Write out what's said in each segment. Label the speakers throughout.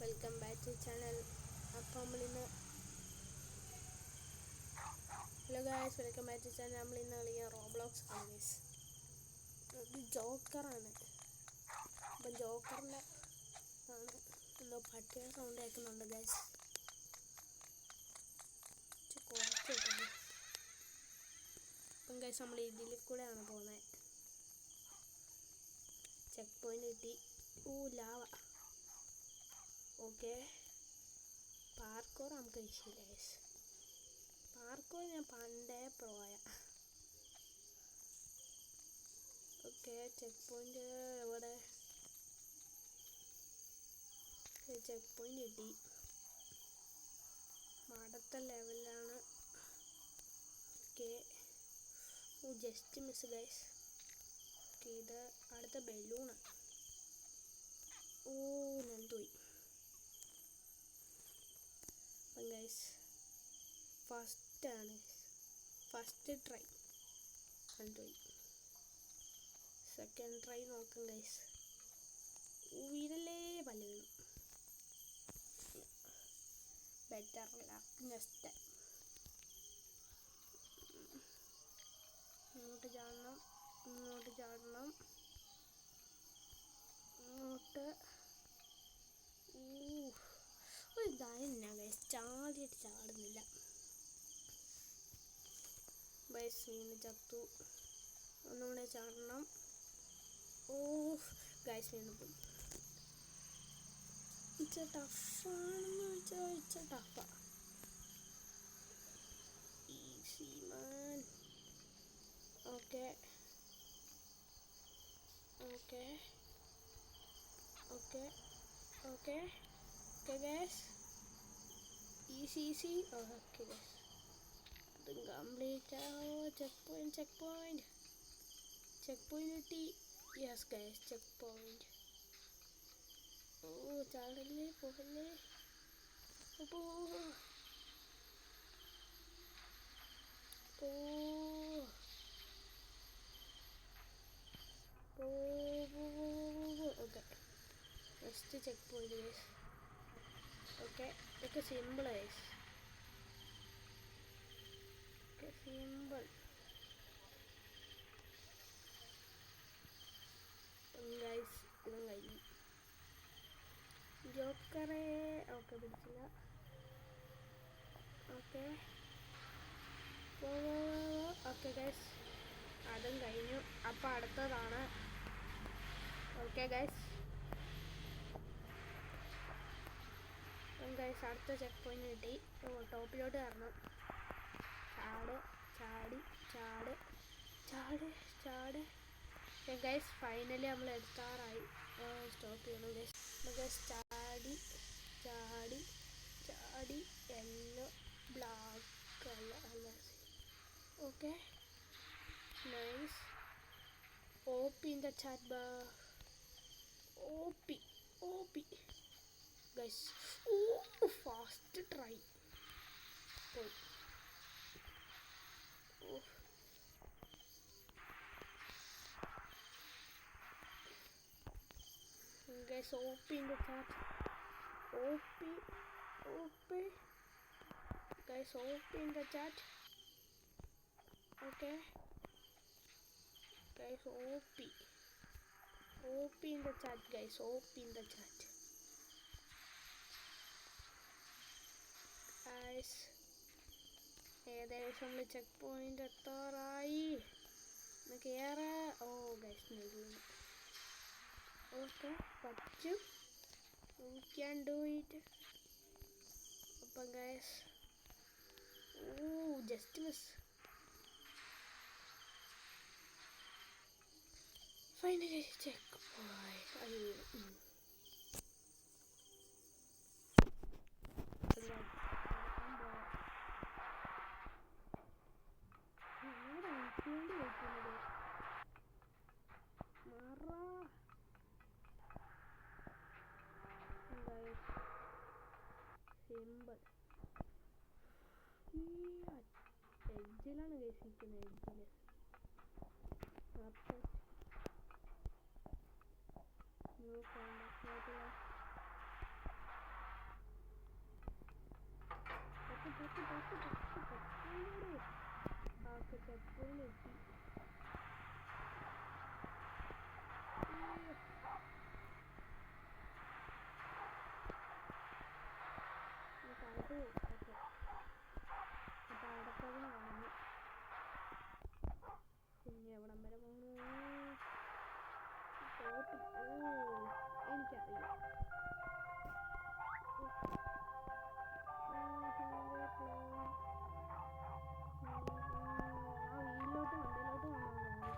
Speaker 1: Welcome back to channel. അപ്പോൾ നമ്മളിന്ന് hello guys, welcome back to channel. നമ്മളിന്ന് കളിക്കുക റോബ്ലോക്സ് ആണ് ഗൈസ്. ഇത് ജോക്കറാണ്. അപ്പം ജോക്കറിൻ്റെ ആണ് എന്തോ പട്ടിയുടെ സൗണ്ട് കേൾക്കുന്നുണ്ട് ഗൈസ്. കുറച്ച് കിട്ടുന്നു. അപ്പം ഗൈസ് നമ്മൾ ഇതിൽ കൂടെയാണ് പോകുന്നത്. ചെക്ക് പോയിന്റ് കിട്ടി. ലാവ. ഓക്കെ, പാർക്കോർ നമുക്ക് വിഷയമില്ല ഗൈസ്. പാർക്കോർ ഞാൻ പണ്ടേ പോയ. ഓക്കെ, ചെക്ക് പോയിന്റ് എവിടെ? ചെക്ക് പോയിന്റ് കിട്ടി. അടുത്ത ലെവലിലാണ്. Okay, just miss guys. ഇത് അടുത്ത ബലൂണ്. നന്ദോയി. അപ്പം ഗൈസ് ഫസ്റ്റ് ട്രൈ നന്ദോയി. സെക്കൻഡ് ട്രൈ നോക്കാം ഗൈസ്. വീരല്ലേ പല വീണു. Better luck next time. ഇങ്ങോട്ട് ചാടണം, ഇങ്ങോട്ട് ചാടണം, ഇങ്ങോട്ട്. ഇതാ ഗൈസ്, ചാടിയിട്ട് ചാടുന്നില്ല. ഗൈസ് വീണ് ചത്തു. ഒന്നുകൂടെ ചാടണം. ഗൈസ് വീണ് പോയി. ടഫാണെന്ന് ചോദിച്ചാൽ ടഫാ. Easy man. Okay okay okay okay okay guys, easy. Okay guys, അതും കംപ്ലീറ്റ് ആവോ. ചെക്ക് പോയിന്റ് കിട്ടി. Yes guys, check point. ചാടല്ലേ, പോകല്ലേ. Okay, next check point guys. Okay, ഇതൊക്കെ simple guys. Okay, simple guys. ഇതും കഴിഞ്ഞു. ജോക്കറെ ഓക്കെ പിടിച്ചില്ല. ഓക്കെ ഓക്കെ ഗൈസ്, അതും കഴിഞ്ഞു. അപ്പം അടുത്തതാണ്. ഓക്കെ ഗൈസ്, അടുത്ത ചെക്ക് പോയിന്റ് കിട്ടി. ടോപ്പിലോട്ട് കയറണം. ചാട്. ഗൈസ് ഫൈനലി നമ്മൾ എടുത്താറായി. സ്റ്റോപ്പ് ചെയ്യണം ഗൈസ്. ചാടി യെല്ലോ ബ്ലാക്ക് അല്ല. Okay, nice. OP in the chat bar. OP guys. Fast try. Guys, OP in the chat. OP guys, OP in the chat. Okay guys, OP in the chat guys. OP in the chat guys. ഏകദേശം നമ്മൾ check point എത്താറായി. കേറാ. Guys നെല്ലുന്നു. Okay, പറ്റും. We can do it. അപ്പം guys just miss. Finally check point. Simple. എഡ്ജിലാണ് കഴിച്ചിരിക്കുന്നത്. എഡ്ജില് എത്തി. കണ്ടു. ഓക്കെ, അപ്പം അടക്കതിന് കാണുന്നു. പിന്നെ എവിടം വരെ പോകുന്നു? എനിക്കറിയാം. വീട്ടിലോട്ട് മണ്ടയിലോട്ട് വന്നോ?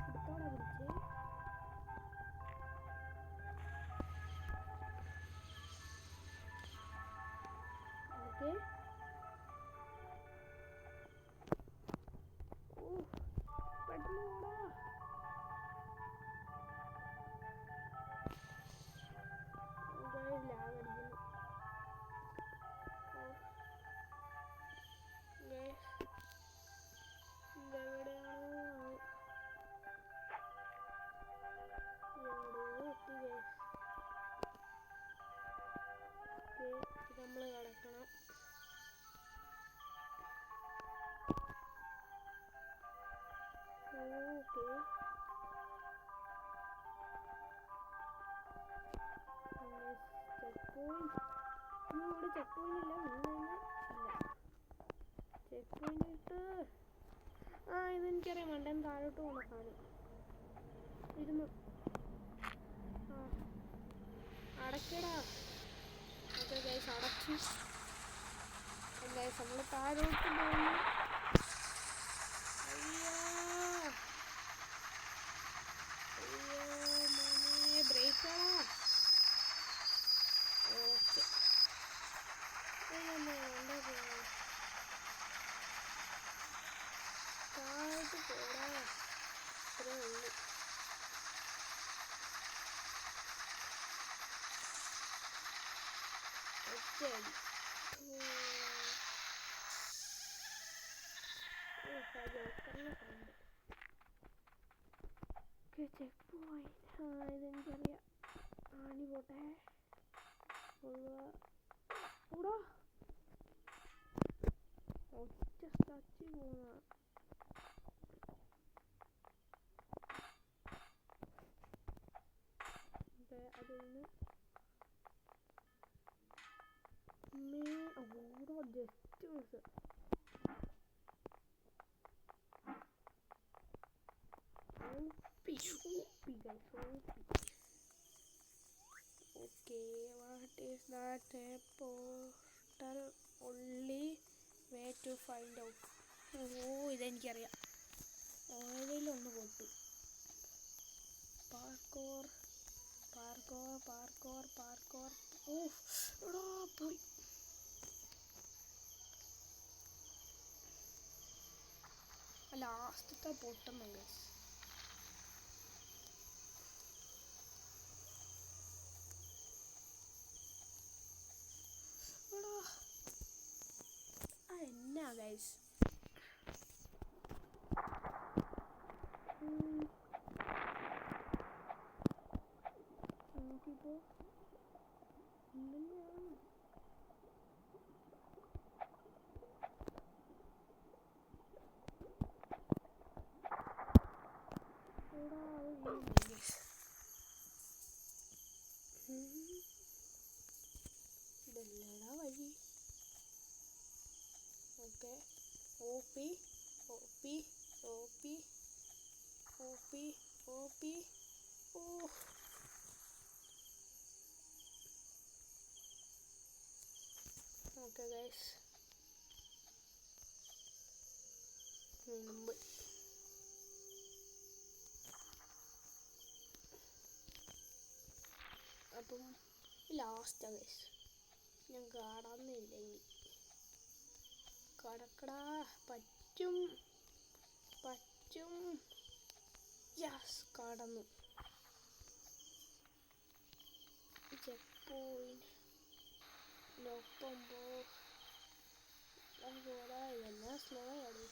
Speaker 1: പിടിച്ചോടാ പിടിച്ചേ. ഓക്കെ, പെട്ടെന്ന് പോടാ. ലാഗടിക്കുന്നു. നമ്മള് കിടക്കണം. Okay, check point. ഇവിടെ ചെക്ക് പോയിന്റ് ഇല്ല. ചെക്ക് പോയിന്റ് ഇട്ട് ഇതെനിക്കറിയാം. മണ്ടേന്ന് താഴോട്ട് പോണ സാധനം ഇരുന്നു. അടയ്ക്കടാ. ഓക്കെ ഗൈസ്, അടച്ചു. ഗൈസ് നമ്മൾ താഴോട്ട് പോകുന്നു. മോനെ ബ്രേക്കാടാ. ഓക്കെ, താഴോട്ട് പോടാ. ഇത്രേ ഉള്ളൂ. ഒറ്റയടി. ജോക്കറിനെ കണ്ട്. Okay, check point. ഇതെനിക്കറിയാം. ആണി പോട്ടെ. ഓടാ. ഒറ്റ ടച്ച് പോണ. അത് കഴിഞ്ഞ് ഓടോ. Just miss. Okay, what is that? A portal, only way to find out. ഇതെനിക്കറിയാം. ഓയിലൊന്ന് പൊട്ടു. Parkour parkour parkour parkour. എടാ പോയി. ലാസ്റ്റത്തെ പൊട്ടുന്നു ഗൈസ്. എന്നാ ഗൈസ്, നമുക്കിപ്പോ എന്തെങ്കിലും ഇതല്ലടാ വഴി. Okay, OP OP OP OP OP. Okay guys, മുമ്പ് അപ്പം ലാസ്റ്റ് ഗൈസ് ഞാൻ കടന്നില്ലെങ്കിൽ കടക്കടാ. പറ്റും പറ്റും. യെസ്, കടന്നു. ചെക്ക് പോയിന്റിനൊപ്പം പോടാ. ഇതെന്നാ സ്ലോ ആണ്.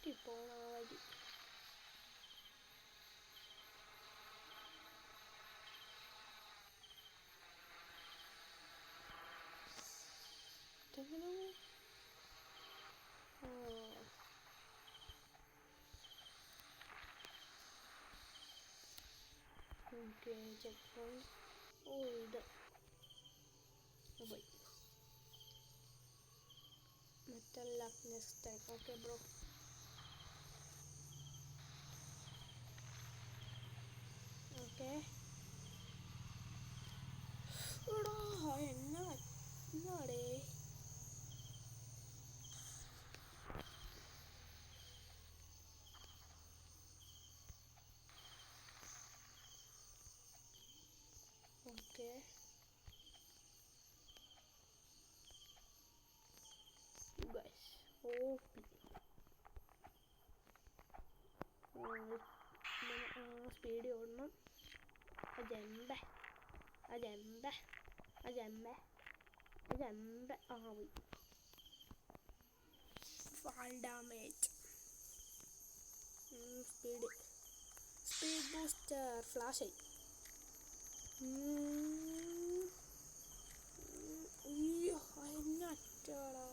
Speaker 1: തെറ്റിപ്പോണ വഴി. Okay check point. ഓ ഇത് പോയി. മറ്റല്ല next time. Okay bro. Okay എടാ എന്നാടേ ഓക്കെ ഗൈസ് ഓപ്പി സ്പീഡ് ഓടണം. അജമ്പ അജമ്പ അജമ്പ അജമ്പ ആവി fall damage. Speed booster flash ആയി. അയ്യോ എന്നറ്റാടാ.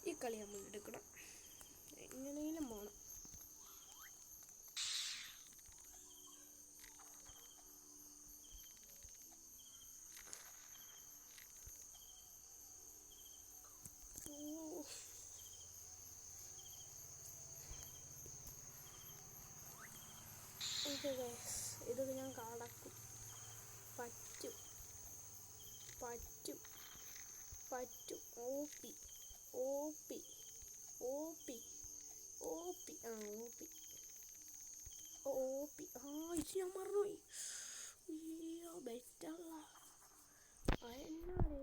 Speaker 1: ഈ കളി നമ്മൾ എടുക്കണം, എങ്ങനെയും പോകണം. ഓക്കെ ഗൈസ്, ഇതൊക്കെ ഞാൻ കടക്കും. പറ്റും പറ്റും പറ്റും. OP OP OP OP OP OP. ഇത് ഞാൻ മറന്നുപോയി. അയ്യോ ബെറ്റല്ല എന്നാടേ.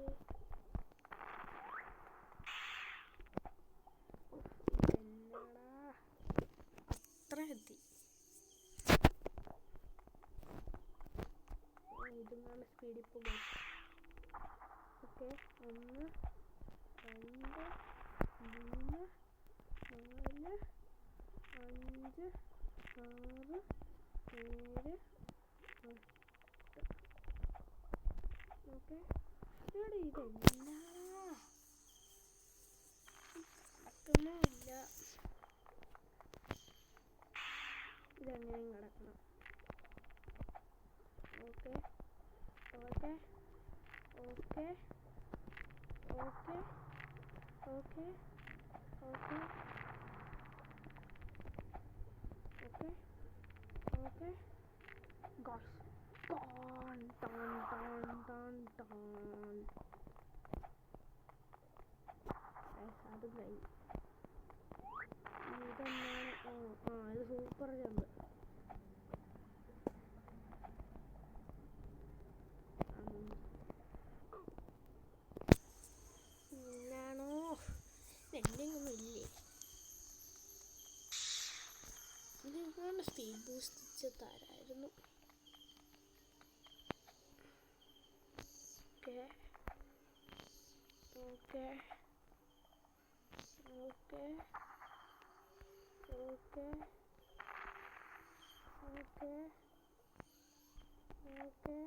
Speaker 1: എന്നാടാ അത്ര എത്തി. ഇതുമാണ് സ്പീഡ് ഇപ്പോൾ പോയി. ഓക്കെ 1 2 3 4 5 6 7 8. ഓക്കെ ഇവിടെ ഇതെന്താ നടക്കുന്നില്ല. ഇതെങ്ങനെയും കിടക്കണം. Okay okay okay okay okay okay okay okay goes tone tone tone tone tone. അത് കഴിഞ്ഞു. ഇതെന്നാണ്? ഇത് സൂപ്പർ ജമ്പ്. എന്നാണോ എന്തെങ്കിലും ഇല്ലേ? ഇതാണ് സ്പീഡ് ബൂസ്റ്റ് തരായിരുന്നു. Okay okay okay okay okay okay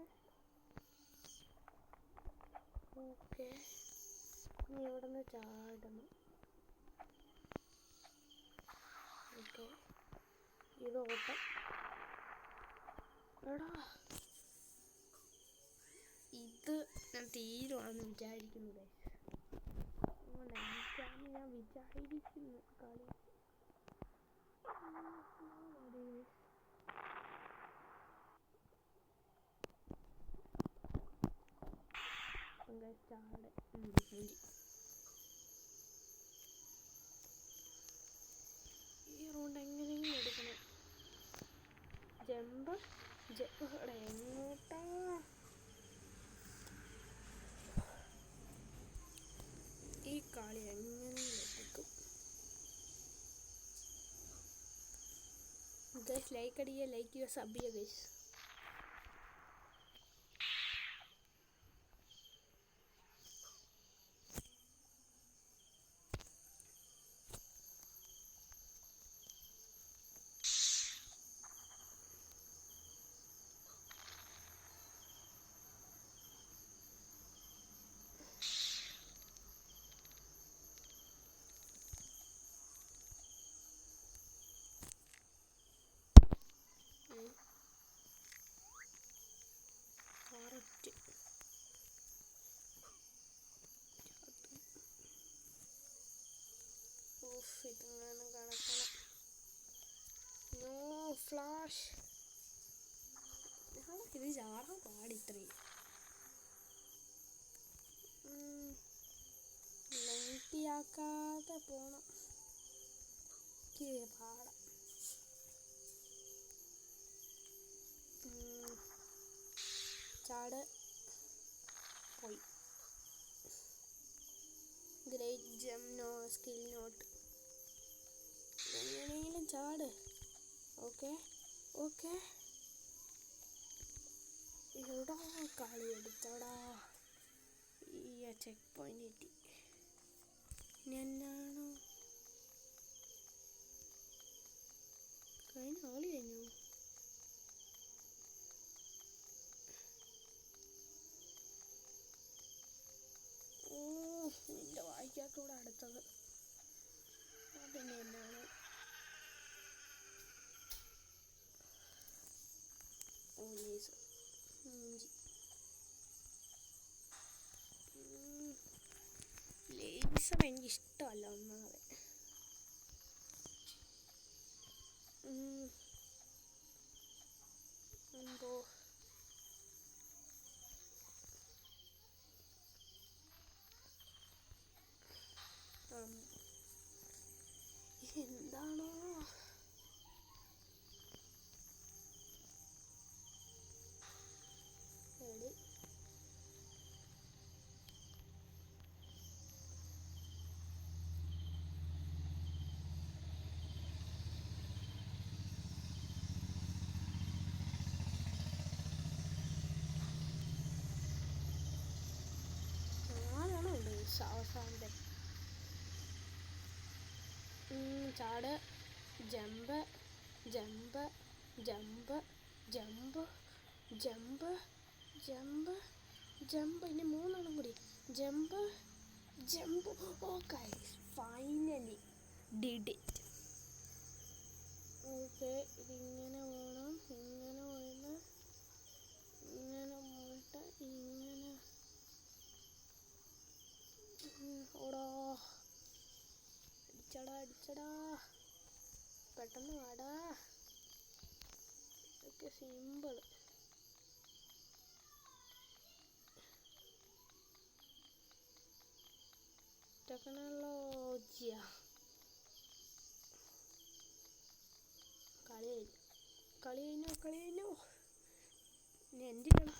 Speaker 1: okay. ഇനി ഇവിടെ നിന്ന് ചാടണം. ഓക്കെ ഇത് ഓട്ടം. എടാ ഇത് ഞാൻ തീരുവാണെന്ന് വിചാരിക്കുന്നത്. ഞാൻ വിചാരിക്കുന്നു കളി ചാട്. ഈ റൗണ്ട് എങ്ങനെയെങ്കിലും എടുക്കണം. ജമ്പ് എങ്ങോട്ടാ? ഈ കളി എങ്ങനെയെങ്കിലും എടുക്കും. ഗൈസ് ലൈക്ക് അടിക്കുക, ലൈക്ക് ചെയ്യുക, സബ് ചെയ്യുക ഗൈസ്. ഇത് ചാടാൻ പാടിത്രയും ലെങ്തിയാക്കാതെ പോണം. പാടാം. ചാട് പോയി. ഗ്രേറ്റ് ജം നോ സ്കിൽ നോട്ട്. എങ്ങനെയെങ്കിലും ചാട്. ഓക്കെ എവിടാ കളി എടുത്തടാ. ഈ ചെക്ക് പോയിന്റ് കിട്ടി. ഇനി എന്നാണോ കഴിഞ്ഞ കളി കഴിഞ്ഞു. നിന്റെ വായിക്കാത്തൂടെ അടുത്തത്. അതിന് എന്നാണ് ലേസർ എനിക്കിഷ്ടമല്ല ഒന്നാമത്. എന്തോ എന്താണോ എടി ആരാണോ ഉണ്ട് അവസാനത്തെ. ചാട്. Jump jump jump jump jump jump jump. ഇനി 3 കൂടി. Jump jump. Okay finally did it. Okay ഇതിങ്ങനെ പോകണം. ഇങ്ങനെ പോയിട്ട് ഇങ്ങനെ പോയിട്ട് ഇങ്ങനെ ഓടാ. അടിച്ചടാ പെട്ടെന്ന് വാടാ. ഇതൊക്കെ സിമ്പിൾ. ടെക്നോളജിയ. കളി കഴിഞ്ഞു. ഇനി എൻ്റെ കളി.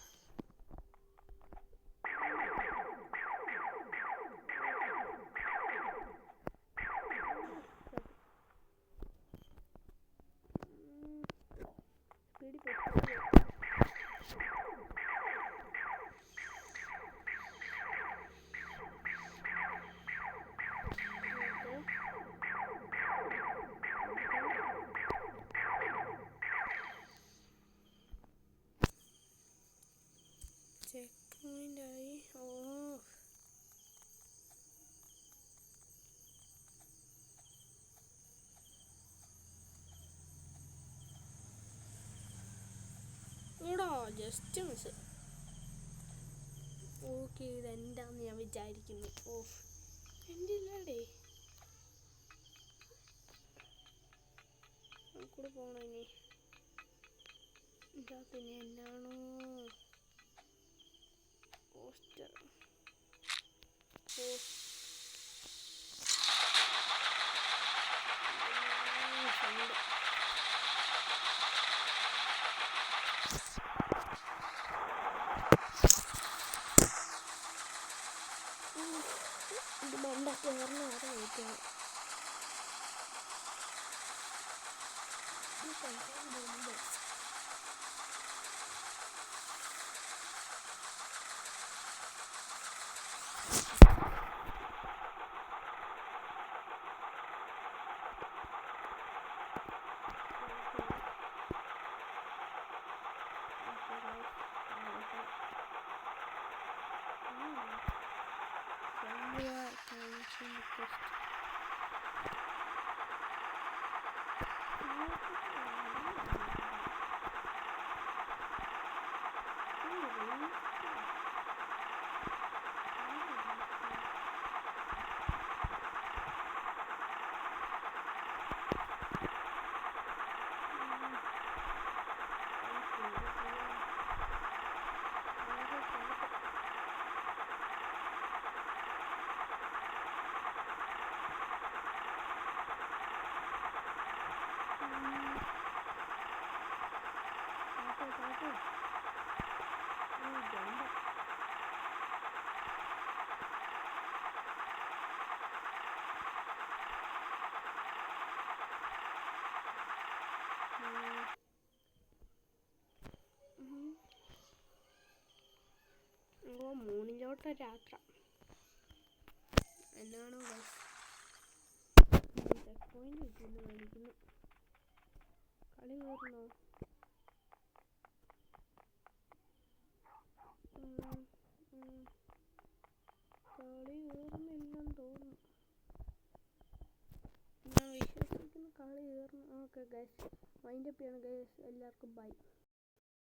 Speaker 1: ചെക്ക് പോയിന്റായി. ഓടാ ജസ്റ്റ് മിസ്. ഓക്കെ ഇതെന്താന്ന് ഞാൻ വിചാരിക്കുന്നു. എൻ്റെ ഇല്ലാടേ കൂടെ പോകണം. ഇനി ഇതിന് എന്നാണോ പോസ്റ്റർ. ഇത് മണ്ടൊക്കെ പറഞ്ഞ ആരെ വയ്ക്കണം. മൂന്നിലോട്ട് യാത്ര എന്നാണോ ചെക്ക് പോയിന്റ് കിട്ടിയെന്ന് കാണിക്കുന്നു. കളി തീർന്നോ? കളി തീർന്നില്ലെന്ന് തോന്നുന്നു. ഞാൻ വിശ്വസിക്കുന്നു കളി തീർന്നു. ഓക്കെ ഗൈസ്, വൈൻഡപ്പ് ചെയ്യണം ഗൈസ്. എല്ലാവർക്കും ബൈ.